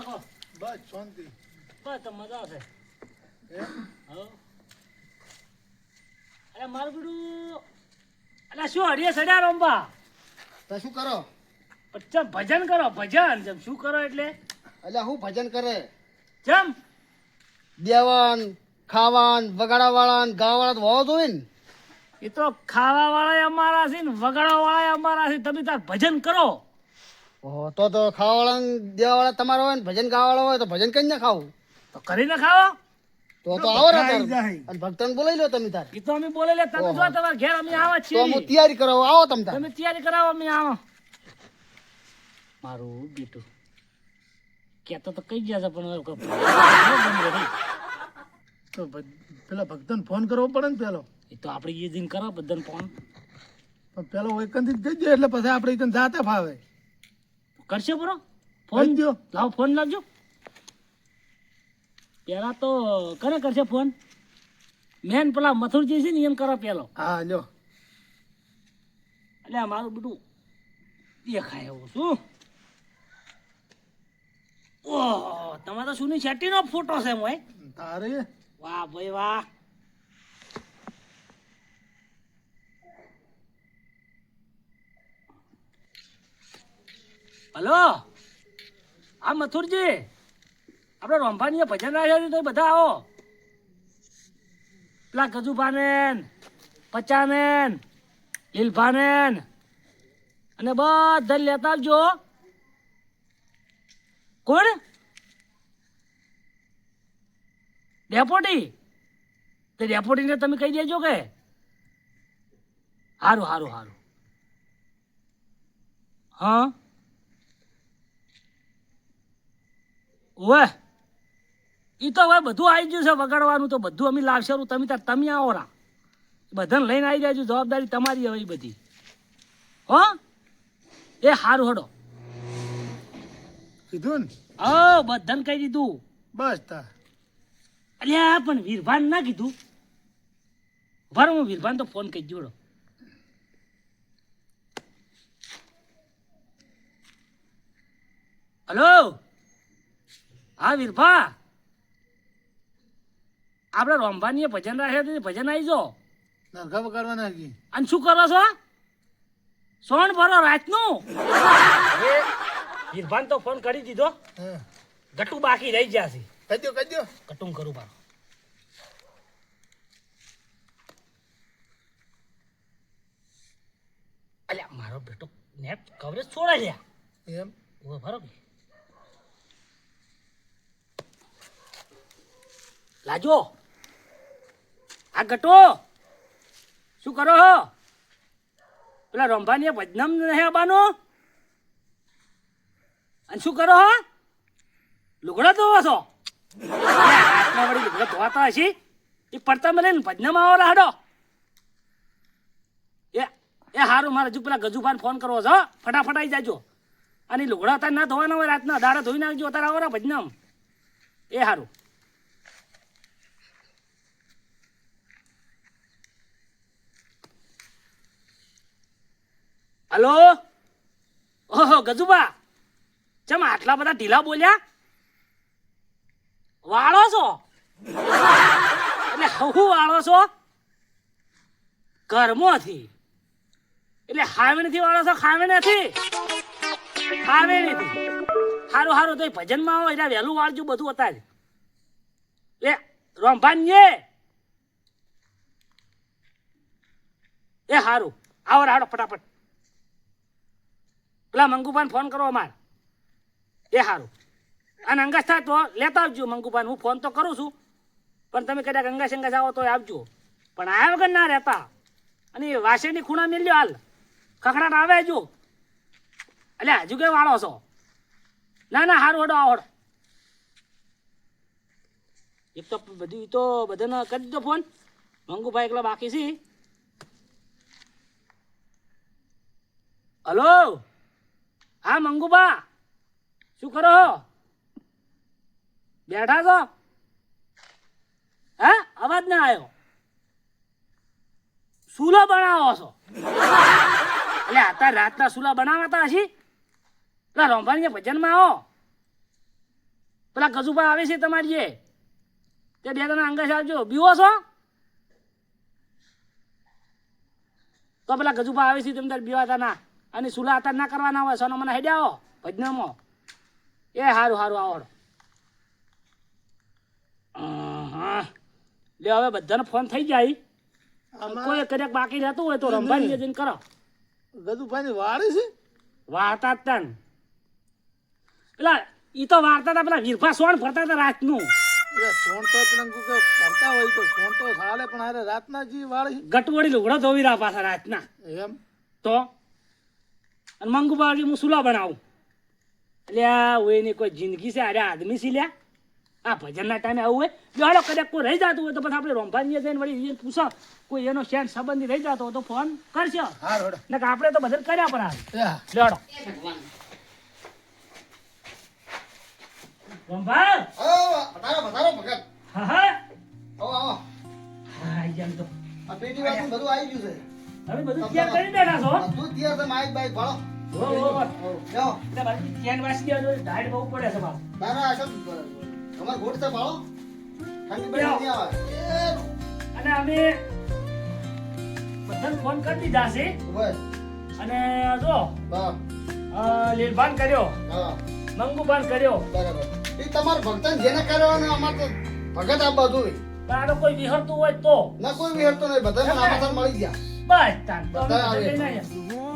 રાખો બસ શાંતિ. બસ તો મજા આવશે. એમ? હા અરે મારું બીડું અરે શું હડીએ સડ્યા રમવા તો શું કરો? ચમ ભજન કરો ભજન જેમ શું કરો એટલે એટલે હું ભજન કરે? જેમ દેવાન ખાવાન વગાડા વાળા ગાવા વાળા તો હોવો જોઈએ ને. એ તો ખાવા વાળા અમારા છે ને વગાડવા વાળા અમારા છે. તમે તાર ભજન કરો. ઓહો, તો ખાવા વાળા દેવા વાળા તમારા હોય ને ભજન ગાવા વાળા હોય તો ભજન કઈ ના ખાવું. તો કરીને ખાવો. તો આવો ને તાર. અને ભક્તન બોલાવી લો તમે તાર. એ તો અમે બોલે લે તમે જો તમારા ઘેર અમે આવા તો છીએ. હું તૈયારી કરો આવો તમે તાર. તમે તૈયારી કરાવો અમે આવો. મારું બેટું કેતો તો કઈ ગયા છે પણ તો પેલા ભક્તને ફોન કરવો પડે ને પેલો. એ તો આપણે એ દિન કરો બધાને ફોન પણ પેલો એકંદિત કહી દે એટલે પછી આપણે એકંદ જાતે ફાવે. કરશે બરો ફોન ફોન દો. લાવો ફોન લાવજો. પેલા તો કરે કરશે ફોન મેન પેલા મથુરજી છે ને એમ કરો પેલો. હા લ્યો. એટલે મારું બધું દેખાય એવું શું. ઓહ તમારે તો સુની શેટ્ટીનો ફોટો છે મોય. તારે વાહ ભાઈ વાહ. હલો હા મથુરજી આપણે રોંભાની ભજન રાખ્યા છે તો બધા આવો. પેલા ગજુભાનેન પચાનેન લીલભાનેન અને બધા લેતા આવજો. કોણ ડેપોટી તે ડેપોટીને તમે કહી દેજો કે સારું સારું સારું. હા ઓવે એ તો હવે બધું આવી ગયું છે વગાડવાનું તો બધું અમે લાવશે. તમે આવો રા બધાને લઈને આવી જાય જવાબદારી તમારી હવે એ બધી. હો એ સારું હડો. કીધું ને હા બધાને કહી દીધું. બસ તાર. અલ્યા પણ વીરભાન ના કીધું. બરાબર હું વીરભાન તો ફોન કરી જોડો. હલો હા વીરભા આપણે રોંભાની ભજન રાખ્યા ભજન આવી જો. નરખા વગાડવાના હજી. અને શું કરો છો સોન ભરો રાતનું. વીરભાન તો ફોન કરી દીધો. હા ગટુ બાકી રહી ગયા છે. કહી દો. કટું કરું બારો. અલ્યા મારો બેટો નેટ કવરેજ છોડે લ્યા. એમ ઓ ભરો લાજો આ ગટો શું કરો હો. પેલા રંભાની ભજનમ નહીં આવવાનું. અને શું કરો હો લુગડા ધોવો છો. આટલા વળી લુગડા ધોવાતા હશે એ પડતા મળે ને ભજનમ આવો રાડો. એ હારું મારે હજુ પેલા ગજુભાન ફોન કરવો છો ફટાફટ આવી જાજો. અને લુગડા અત્યારે ના ધોવાના હોય રાતના દાડા ધોઈ નાખજો અત્યારે આવો રા ભજનમ. એ હારું. હલો ઓહો ગજુબા ચમ આટલા બધા ઢીલા બોલ્યા. વાળો છો એટલે હું વાળો છો ઘરમાંથી એટલે હાવેણીથી વાળો છો. ખાવેણીથી હારું સારું તો ભજનમાં આવો એટલે વહેલું વાળજો બધું હતા જ. એ રોંભાનીએ એ સારું આવો રાડો ફટાફટ. પેલા મંગુભાન ફોન કરો અમારે. એ સારું અને અંગાસ થાય તો લેતા આવજો મંગુભાન. હું ફોન તો કરું છું પણ તમે કદાચ અંગાસ અંગાસ આવો તો આવજો. પણ આવ્યા વગર ના રહેતા. અને વાસેની ખૂણા મેલ્યો હાલ ખખડાટ આવે જો. એટલે હજુ કે વાળો છો. ના ના સારું હડો આવડો. એક તો બધું તો બધાને કરી દીધો ફોન. મંગુભાઈ એકલા બાકી છે. હલો હા મંગુબા શું કરો બેઠા છો. હે અવાજ ના આવ્યો. સુલો બનાવો છો એટલે અત્યારે રાતના સુલા બનાવતા હશી. પેલા રોંભાણી ભજનમાં આવો પેલા ગજુભા આવે છે તમારી એ તે 2 જણા અંગાસ આવજો. બીવો છો તો પેલા ગજુભા આવે છે તમે તાર બીવાતા ના અને સુલા હતા ના કરવાના હોય. સોનો મને હેડ્યા આવો ભજનામાં. એ હારું હારું આવડો. હા લે હવે બધાને ફોન થઈ જાય. કોઈ કદાચ બાકી રહેતું હોય તો રંભાની જઈને કરો. ગજુભાઈની વાડી છે વાર્તા જ તન પેલા ઈ તો વાર્તા હતા પેલા વીરભા સોણ ફરતા હતા રાતનું. એ સોણ તો પેલા કે ફરતા હોય તો સોણ તો ચાલે પણ હારે રાતના જે વાળી ગટવડી લુગડો ધોવી રહ્યા પાછા રાતના એમ તો. અને મંગુબાજી હું સુલા બનાવું એટલે આ ઓયની કોઈ જિંદગી છે. અરે આદમી છે લ્યા. આ ભજનના ટાઈમે આવું હોય બેહાડો. કદાચ કોઈ રહી જતું હોય તો પછી આપણે રોંભાની જઈને વળી એને પૂછો કોઈ એનો શેન સંબંધી રહી જતો હોય તો ફોન કરશે. હા રોડ ને કે આપણે તો બધા કર્યા પણ હાલ યા લેડો રોંભા. વધારો ભગત. હા હા આવો આવો. હા આઈ જામ તો આ પેટી વાળું બધું આવી ગયું છે. તમે બધું તૈયાર કરી બેઠા છો. બધું જ તૈયાર છે. Mike bike ભાળો. ઓ ઓ જાઓ. એટલે બાકી ચેન વાસી દેજો. ઢાળ બહુ પડે છે બાપ. ના ના આ સબ તમારે ગોઠ છે ભાળો. ઠંડી પડી નહીં આવે. અને અમે બધાને ફોન કરી દીધા છે. બસ અને જો બસ લીલભાન કર્યો, હા મંગુભાન કર્યો. બરાબર. એ તમારા ભક્તન જેને કર્યો ને અમાર તો ભગત આ બધું પણ આ તો કોઈ વિહરતું હોય તો ના કોઈ વિહેરતો નહીં. બધા મને આમાં મળી ગયા. બસ તાન તો અમે બધા બધા આવે. લઈને આવ્યા.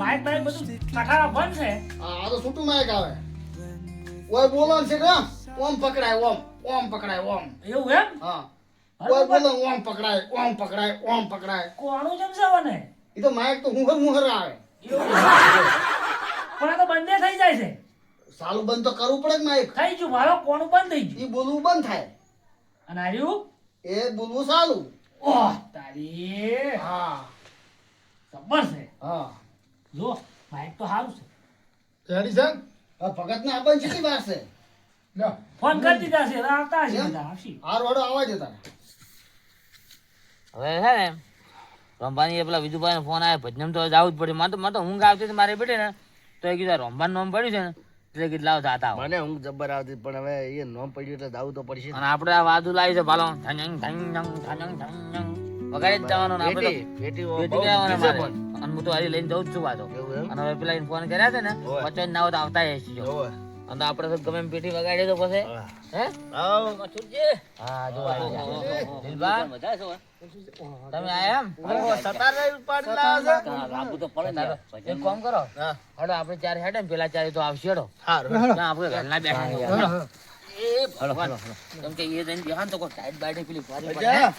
માઇક બાઇક બધું કઠારા બંધ છે. આ તો છૂટું માઇક આવે. ઓય બોલો છે કે ઓમ પકડાય ઓમ ઓમ પકડાય ઓમ. એવું એમ હા ઓય બોલો ઓમ પકડાય ઓમ પકડાય ઓમ પકડાય. કોણું જમશે ને એ તો માઇક તો મુહર મુહર આવે. એવું પણ આ તો બંધ થઈ જાય છે. સાલું બંધ તો કરવું પડે કે માઇક. થઈ ગયું મારો કોણું બંધ થઈ ગયું. એ બોલવું બંધ થાય. અને આર્યું એ બોલવું સાલું. ઓહ તારી હા ખબર છે. હા જો માઇક તો સારું છે. રેડી છે આ ભગત ને આપણ કેટલી વાર છે. લ્યો ફોન કરી દીધા છે. આવતા હશે એમ? બધા આવશે. હાર વાળો આવા જતા. હવે છે ને રંભાની પેલા વિજુભાઈ ફોન આવ્યો ભજનમ તો જવું જ પડ્યું. મને તો ઊંઘ આવતી હતી મારી બેટી ને તો એ કીધું રંભાન નામ પડ્યું છે ને એટલે કીધું લાવ જાતા આવો. મને ઊંઘ જબર આવતી પણ હવે એ નોમ પડ્યું એટલે જાવું તો પડશે અને આપણે આ વાદુ લાવી છે ભાલો ઠાંજંગ ઠાંજંગ ઠાંજંગ ઠાંજંગ વગાડી જ જવાનું ને આપણે તો પેટી પેટી કરાવવાના મારે. અને હું તો હજી લઈને જઉં જ છું પાછો. એવું એમ? અને હવે પેલા એને ફોન કર્યા છે ને ઓય. પછી ના હોય તો આવતા હશે જો. ઓય. અને આપણે તો ગમે એમ પેટી વગાડીએ તો પછી હા. હે આવ હા જો આવી ગયા. દિલબા તમે આયા એમ સતાર ઉપાડી લાવે છે એક કામ કરો હા હેડો આપણે ચાર હેડે ને પેલા ચાર તો આવશે હેડો હારું ના આપણે ઘરના બેઠા નહીં યાર. એ ભગવાન કેમ કે એ જઈને બેહાન તો કોઈ ટાઈટ બાઈટ પેલી ભારી પડે અચ્છા.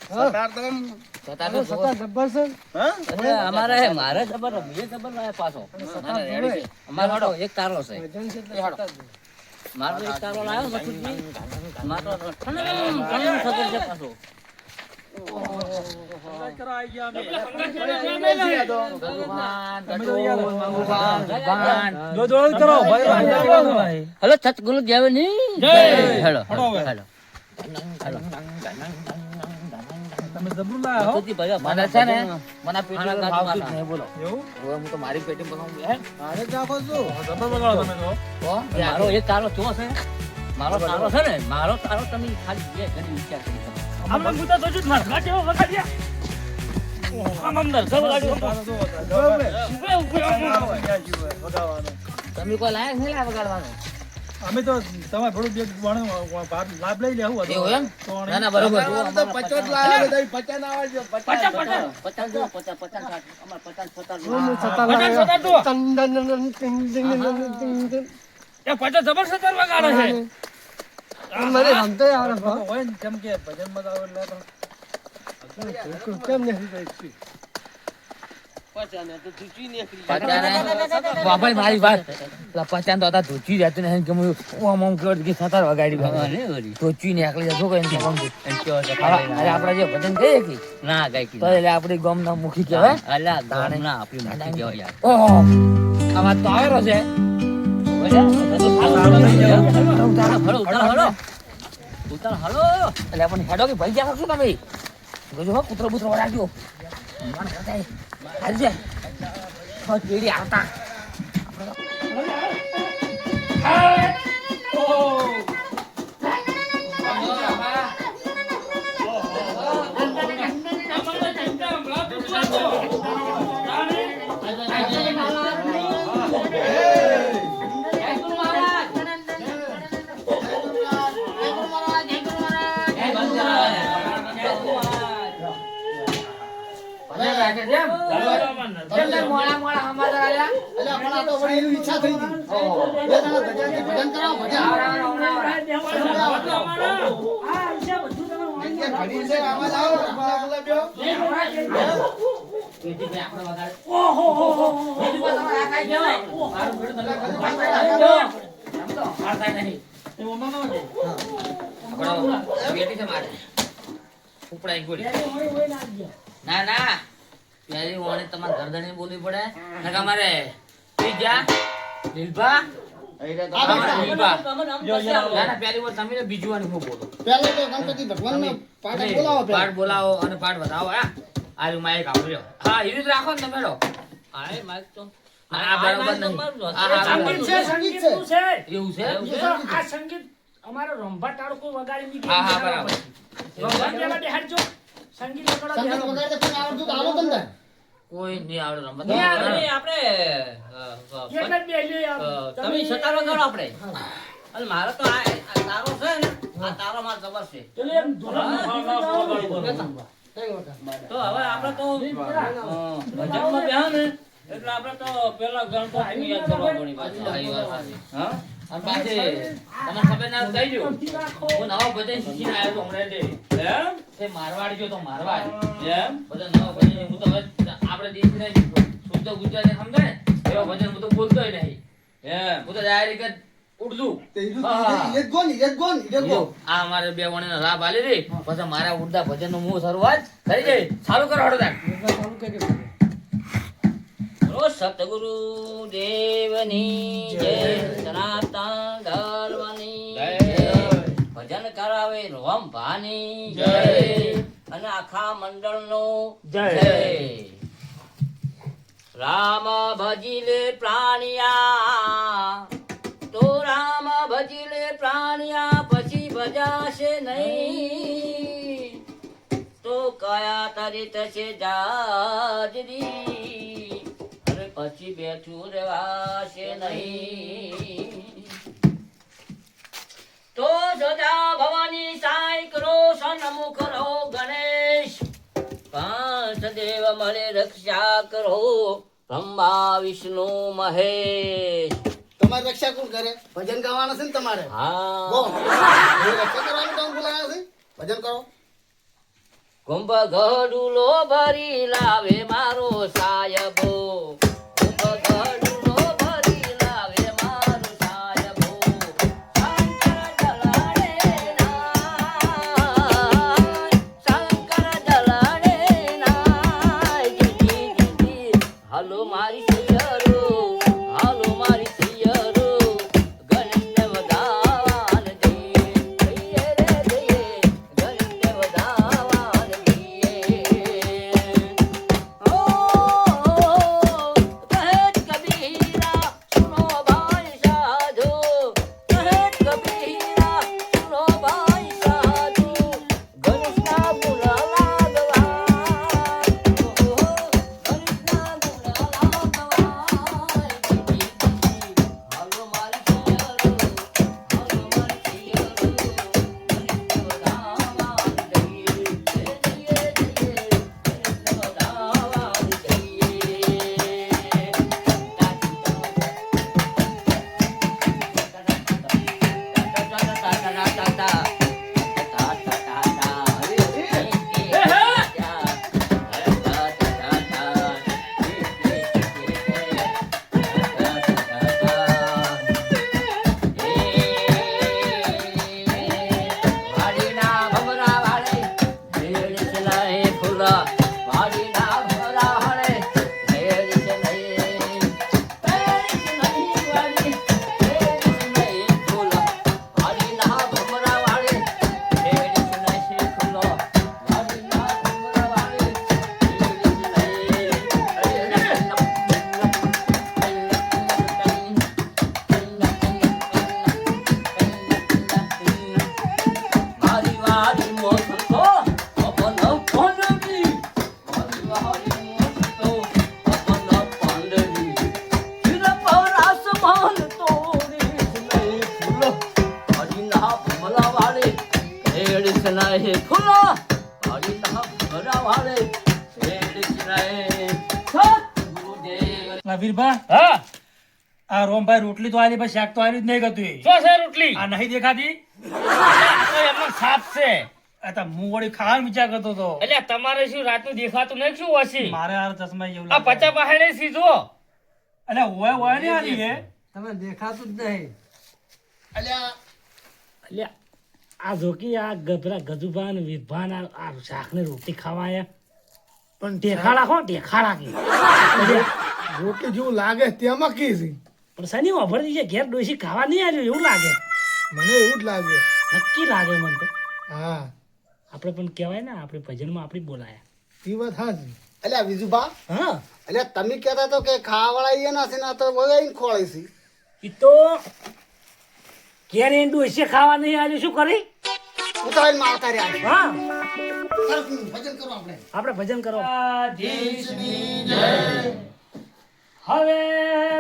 સતાર તો આમ છતાં તો જુઓ. જબ્બર છે હા એટલે અમારે મારે જબર એ જબર લાવે પાછો ના, ના, રેડી છે. અમારો હેડો એક તારલો છે એ હેડો મારો એક તારલો લાવ્યો મથુરજી મારો ઠંડુ ખબર છે પાછો હેલો સતગુરુ દેવની જય હેલો હેલો તમે જબરું લાયા હો મને છે ને મને પેટી ફાવતું જ નહીં બોલો એવું હવે હું તો મારી પેટી બનાવું હે મારે જ નાખો છો જબર બગાડો તમે તો તો મારો એક તારો ચો છે મારો તારો છે ને મારો તારો તમે ખાલી બે ઘડી વિચાર કરી શકો. આમ ગુતા તો જ માર ગાડી વગાડ્યા. આમ અંદર સબ ગાડી તમે કોઈ લાયક નહીં લાય વગાડવાનો અમે તો તમારે થોડું બે લાભ લઈ લેવું હતું એવું એમ ના ના બરોબર તો 50 લાવે બધા 50 ના આવે છે 50 પચાસ જો પચાસ પચાસ અમાર પચાસ પચાસ એ પાછા જબર સતર વગાડે છે. હોય ને કેમ કે ભજન માં ગાવ એટલે કેમ નહીં બાપા મારી વાત પેલા પચાસ તો હતા ધોચી જતું ને કે હું ઓમ ઓમ કર કે સતાર વગાડી ધોચી ને એકલી જતો કઈ નથી ગમતું અરે આપણે જે ભજન કહીએ કે ના ગાય તો એટલે આપણી ગામ ના મુખી કહેવાય અલ્યા ગામ ના આપણી મુખી કહેવાય યાર ઓહો આ વાત તો આવેલો છે ઉતાર હલો એટલે આપણને હેડો કે ભાઈ ગયા શું તમે જોજો હો કૂતરો બૂતરો વળાગ્યો મન બતાય આજે પેઢી આવતા ઓહ એમ? કેમ તાર મોડા મોડા સમાચાર આલ્યા? અલ્યા પણ આ તો વળી એની ઈચ્છા થઈ ગઈ. બે જણા ભજનથી ભજન કરાવો, ભજન. જગ્યા ઘડી છે, આમાં જ આવો, રખડા ગુલાબીઓ. કેજીભાઈ આપણે વગાડ. કેજીભાઈ તમારે આ કાંઈ કહેવાય? મારું ઘર તમે વગાડો. આમ તો માર થાય નહીં. આપણો બેટી છે મારે. ઉપડાઈ ગોળી. ના ના પેલી ઓણે તમારે ગરદને બોલવી પડે નકા મારે પીજા લીલભા લીલભા ના ના પેલી વાર તમે ને બીજું વાર હું બોલો પહેલો તો ગણપતિ ભગવાનનો પાઠ બોલાવો પહેલા. પાઠ બોલાવો અને પાઠ બતાવો હા આર્યું માઈક આવડ્યો હા એવી જ રાખો ને તમે લો હા માઈક તો આ બરાબર નહીં આ સંગીત છે, સંગીત સંગીતનું છે. એવું છે આ સંગીત અમારો રંભા ટાળકો વગાડી ની હા હા બરાબર રંભા પેલા બેહાડજો. સંગીત વગાડો સંગીત બેહાડો. વગાડે પણ આવડતું તો આલો તમને. કોઈ નહીં આવડે રમત નહીં આવડે. આપણે એક જ બેહ્યો યાર. તમે સતાર વગાડો આપણે અને મારો તો આ તારો છે ને આ તારો માર જબર છે પેલો એમ ધોરણ તો હવે આપણે તો ભજનમાં બેહો ને એટલે આપણે તો પેલા ગણપતિ યાદ કરવા પડી પાછું હા, એ વાત સાચી. હા અને પાછી તમને ખબર ના કહી દઉં હું નવો ભજન શીખીને આવ્યો તો હમણાં તે. એમ તે મારવાડી જો તો મારવાડ એમ બધા નવા ભજન હું તો હવે આપણે દેશને શુદ્ધ ગુજરાતી સમજે ને એવા ભજન હું તો બોલતોય નહીં એમ હું તો ડાયરેક્ટ જ ઉડદું તે ઈરુ હા. ઈરજ ગો ને, ઈરજ ગો ને, ઈરજ ગો. આ અમારે બે વણીનો લાભ આલી રે પછી મારા ઉડદા ભજન નું હું શરૂઆત થઈ જાય ચાલુ કરો હળો તાર ઓ સતગુરુ દેવની જય સનાતન ધર્મની જય ભજન કરાવે રોમભાની જય અને આખા મંડળનું જય. રામ ભજીલે પ્રાણિયા તો રામ ભજીલે પ્રાણિયા પછી ભજાશે નહીં તો કયા તારી થશે જાજરી અને પછી બેઠું રહેવાશે નહીં તો સદા ભવાની સાઈ કરો સન્મુખ રહો ગણેશ પાંચ દેવ મળે રક્ષા કરો બ્રહ્મા વિષ્ણુ મહેશ તમારી રક્ષા કોણ કરે? ભજન ગાવાના છે ને તમારે. ગો. હા એ રક્ષા કરવાનું કામ બોલાયા છે. ભજન કરો. કુંભ ઘડુલો ભરી લાવે મારો સાયબો કુંભ ઘડુલો ભરી લાવે મારો સાયબો શંકર દલાડે નાય જીજી જીજી હાલો મારી સિયરો હાલો મારી સિયરો ગણને વધાવાન દઈએ દઈએ રે દઈએ ગણને વધાવાન દઈએ ઓ કહે કબીરા સુનો ભાઈ સાધુ કહે કબીરા સુનો ભાઈ સાધુ ગણેશના ગુણ લાગવા ગણેશના ગુણ લાગવા જીજી જીજી હાલો મારી સિયરો હાલો મારી સિયરો ગણેશને વધાવાન દઈએ દઈએ દઈએ ગણેશને વધાવાન વાડીના ભમરા વાળે ભેળ છે લઈ ફૂલા વાડીના ભમરા વાળે ભેળ છે લઈ ભેળ છે લઈ વાડી ભેળ છે લઈ ફૂલા વાડીના ભમરા વાળે ભેળ છે લઈ ફૂલા વાડીના ભમરા વાળે ભેળ છે લઈ મારી વાડી મોસતો અપન પાંડવી મારી વાડી મોસતો અપન પાંડવી ચિર પરાસ માન તોરી નહીં ફૂલો મારી ના ભમલા વાળે ભેડ સનાહે ફૂલો મારી ના ભમલા વાળે ભેડ સનાહે વીરભા હા આ રોમભાઈ રોટલી તો આલી પણ શાક તો આલી જ નહીં ગતું એ. શું છે રોટલી આ નહીં દેખાતી આ તો એમનો સાપ છે આ તો હું વળી ખાવાનું વિચાર કરતો હતો એટલે તમારે શું રાતનું દેખાતું નહીં શું હશે મારે હાર ચશ્મા એવું આ પચા પાસે સીધો એટલે ઓય ઓય ને આલી હે તમે દેખાતું જ નહીં. અલ્યા એટલે આ જોકી આ ગભરા ગજુભાન વીરભાન આ શાક ને રોટી ખાવા આયા પણ ટેખાડા હો ટેખાડા કે રોટલી જેવું લાગે તેમાં કી છે પણ સની વાપરતી છે ઘેર ડોસી ખાવા નહીં આવ્યો એવું લાગે મને એવું જ લાગે. નક્કી લાગે મને તો હા આપણે પણ કહેવાય ને આપણે ભજનમાં આપણી બોલાયા એ વાત હાચી. અલ્યા વિજુભા, હા અલ્યા તમે કહેતા તો કે ખાવાવાળા ઈ નથી ના તો વગાઈને ખોળે છે. એ તો ઘેર એ ડોસી ખાવા નહીં આવ્યો શું કરી ઉતાવળ માં આવતા રહ્યા છે. હા ચાલો, ભજન કરો આપણે. આપણે ભજન કરો હવે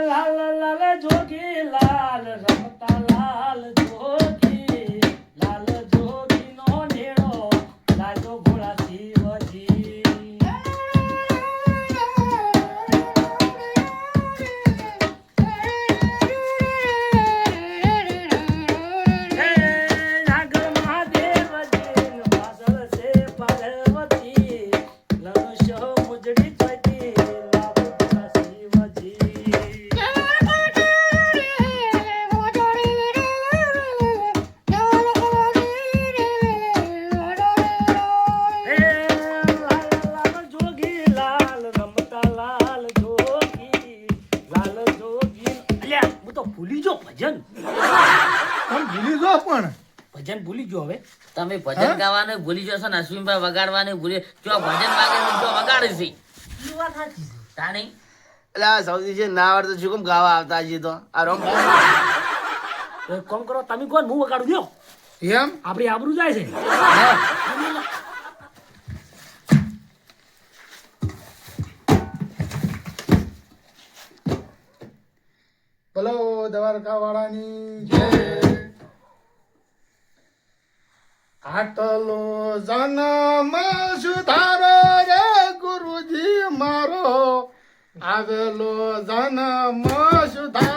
લાલ લાલ જોગી લાલ રમતા લાલ જોગી લાલ જોગી નો નેડો લાજો ભોળા શિવજી હે નાગર મહાદેવજી વાસળ સે પાર્વતી લનુષ્ય મુજડી ચોટી લાલ ભોળા શિવજી હે લાલ લાલ જોગી લાલ રમતા લાલ જોગી લાલ જોગી અલ્યા હું તો ભૂલી જો ભજન પણ ભૂલી જો પણ ભજન ભૂલી ગયો હવે તમે ભજન ગાવાનું ભૂલી જશો ને અશ્વિનભાઈ વગાડવાનું ભૂલી જો ભજન વાગે ને જો વગાડે છે તાણી એટલે આ સૌથી છે ના આવડતું શું કેમ ગાવા આવતા હજી તો આ રોમ તો એક કામ કરો તમે કોણ હું વગાડું દો એમ આપણી આબરૂ જાય છે બોલો દ્વારકા વાળાની જય. આટલો જન્મ સુધારો રે ગુરુજી મારો આવેલો જન્મ સુધારો